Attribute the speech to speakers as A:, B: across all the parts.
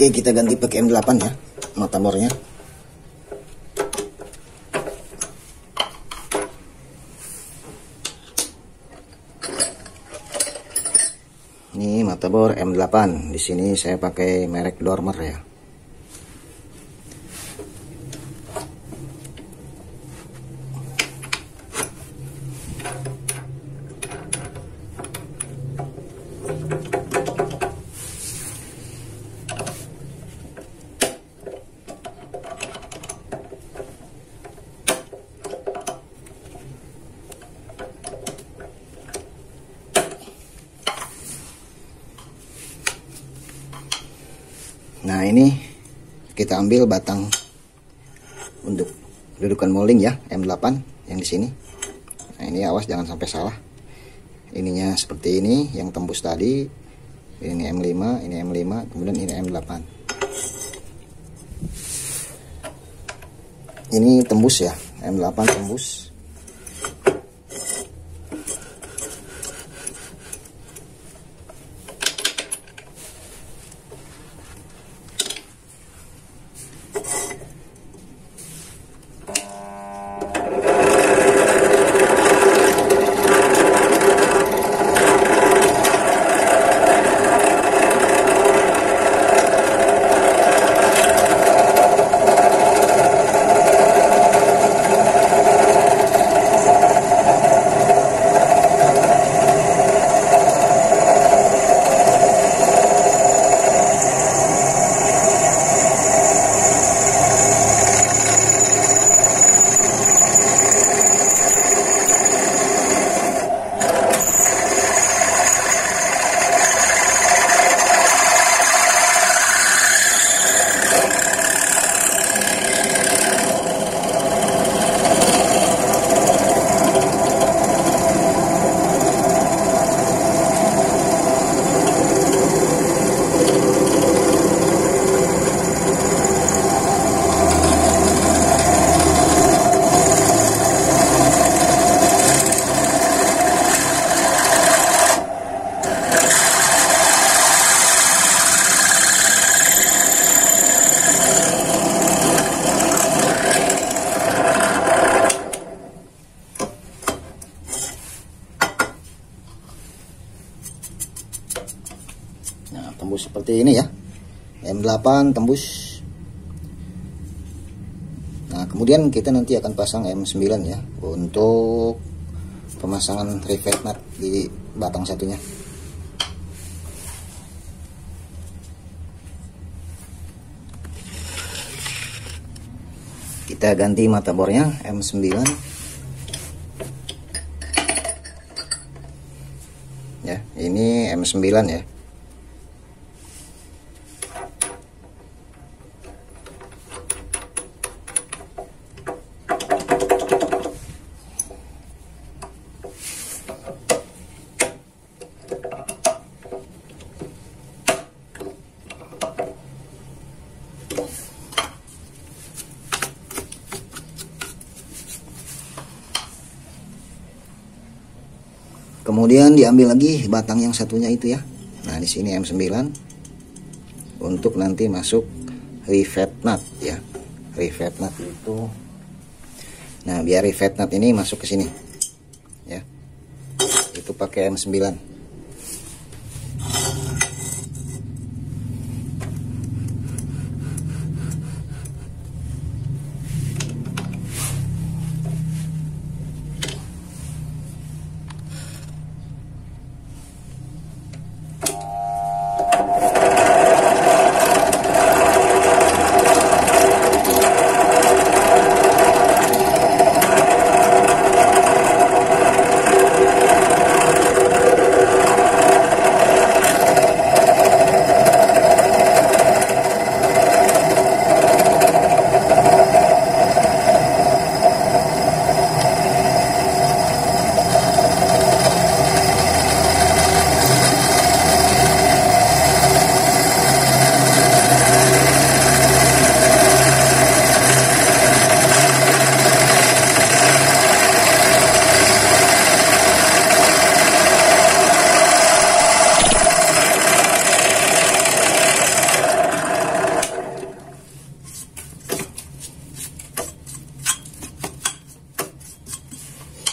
A: Oke, kita ganti pakai M8 ya, mata bornya. Ini mata bor M8. Di sini saya pakai merek Dormer ya. Nah, ini kita ambil batang untuk dudukan molding ya, M8 yang di sini. Nah, ini awas jangan sampai salah. Ininya seperti ini, yang tembus tadi. Ini M5, ini M5, kemudian ini M8. Ini tembus ya, M8 tembus. Nah, tembus seperti ini ya, M8 tembus. Nah, kemudian kita nanti akan pasang M9 ya, untuk pemasangan rivet nut di batang satunya. Kita ganti mata bornya M9. Ya, ini M9 ya. Kemudian diambil lagi batang yang satunya itu ya. Nah, di sini M9 untuk nanti masuk rivet nut ya. Rivet nut itu. Nah, biar rivet nut ini masuk ke sini. Ya. Itu pakai M9.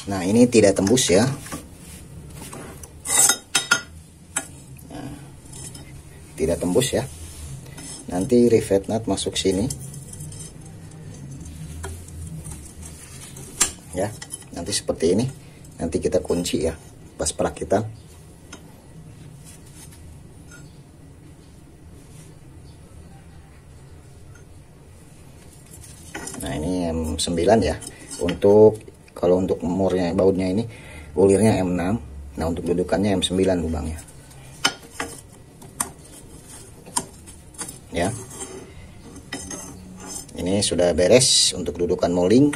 A: Nah, ini tidak tembus ya. Nah, tidak tembus ya. Nanti rivet nut masuk sini. Ya, nanti seperti ini. Nanti kita kunci ya pas perakitan. Nah, ini M9 ya. Kalau untuk murnya, bautnya ini ulirnya M6. Nah, untuk dudukannya M9 lubangnya. Ya. Ini sudah beres untuk dudukan molding.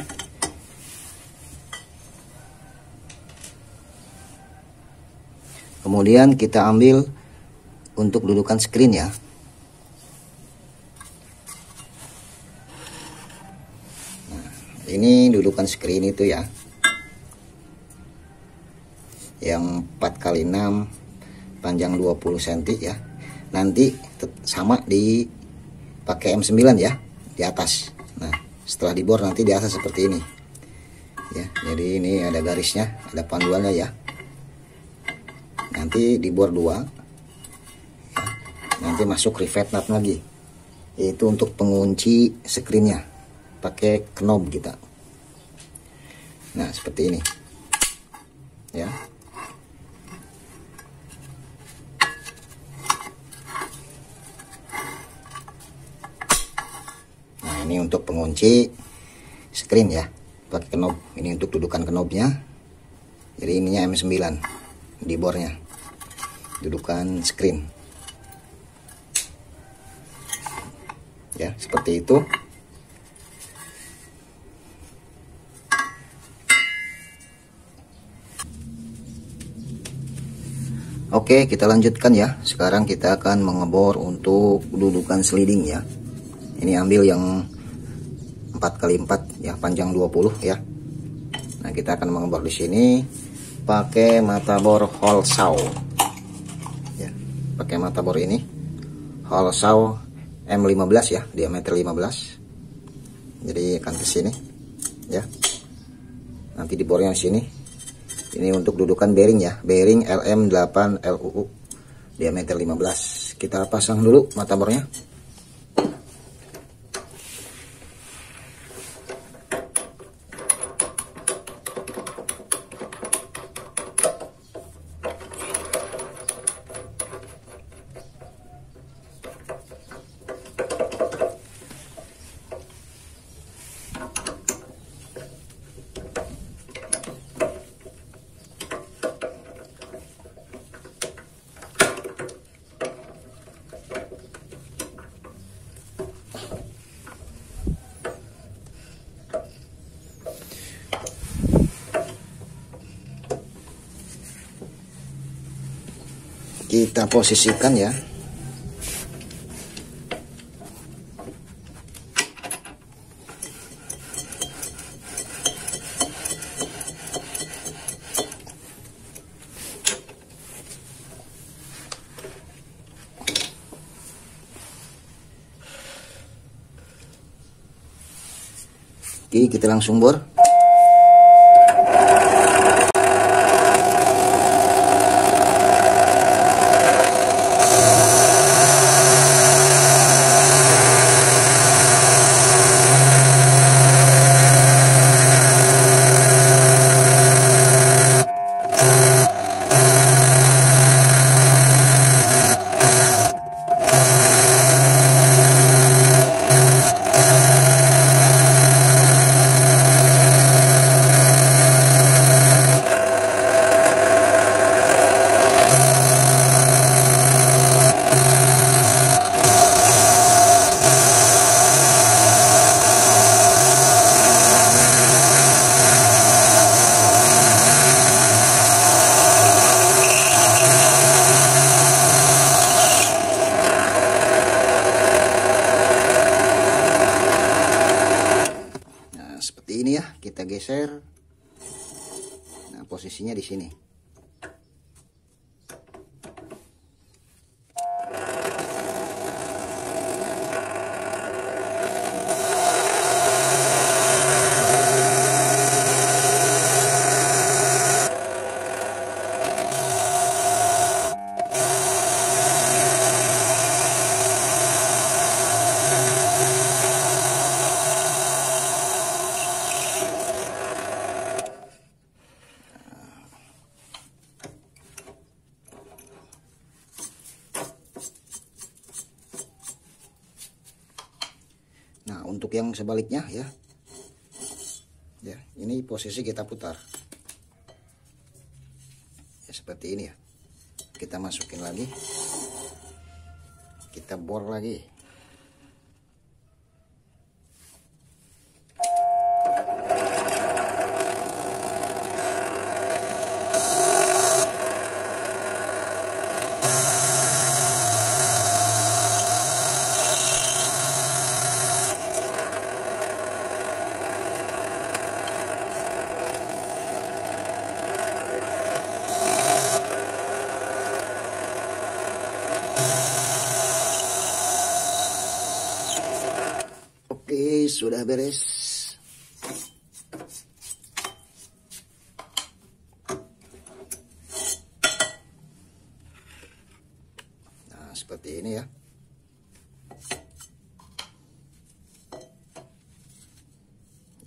A: Kemudian kita ambil untuk dudukan screen ya. Ini dudukan screen itu ya, yang 4x6 panjang 20 cm ya. Nanti sama dipakai M9 ya di atas. Nah, setelah dibor nanti di atas seperti ini ya. Jadi ini ada garisnya, ada panduannya ya. Nanti dibor 2 ya. Nanti masuk rivet nut lagi, itu untuk pengunci screennya pakai knob kita. Nah, seperti ini ya. Nah, ini untuk pengunci screen ya, pakai knob. Ini untuk dudukan knobnya. Jadi ininya M9 di bornya, dudukan screen ya, seperti itu. Oke, kita lanjutkan ya. Sekarang kita akan mengebor untuk dudukan sliding ya. Ini ambil yang 4x4 ya, panjang 20 ya. Nah, kita akan mengebor di sini pakai mata bor hole saw. Ya, pakai mata bor ini hole saw M15 ya, diameter 15. Jadi akan ke sini ya. Nanti dibornya di sini. Ini untuk dudukan bearing ya, bearing LM8 LUU diameter 15. Kita pasang dulu mata bornya. Kita posisikan ya. Oke, kita langsung bor. Ini ya, kita geser. Nah, posisinya di sini. untuk yang sebaliknya ya. Ya, ini posisi kita putar. Ya, seperti ini ya. Kita masukin lagi. Kita bor lagi. Oke, sudah beres. Nah, seperti ini ya.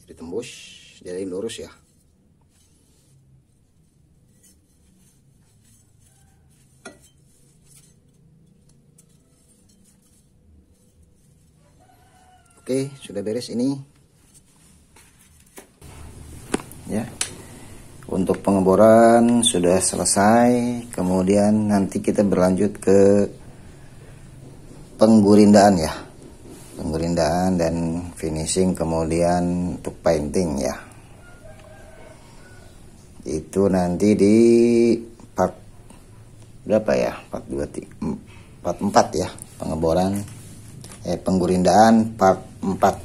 A: Jadi tembus, jadi lurus ya. Oke, sudah beres ini. Ya. Untuk pengeboran sudah selesai. Kemudian nanti kita berlanjut ke penggurindaan ya. Penggurindaan dan finishing, kemudian untuk painting ya. Itu nanti di part berapa ya? Part 4 ya, pengeboran penggurindaan part 4.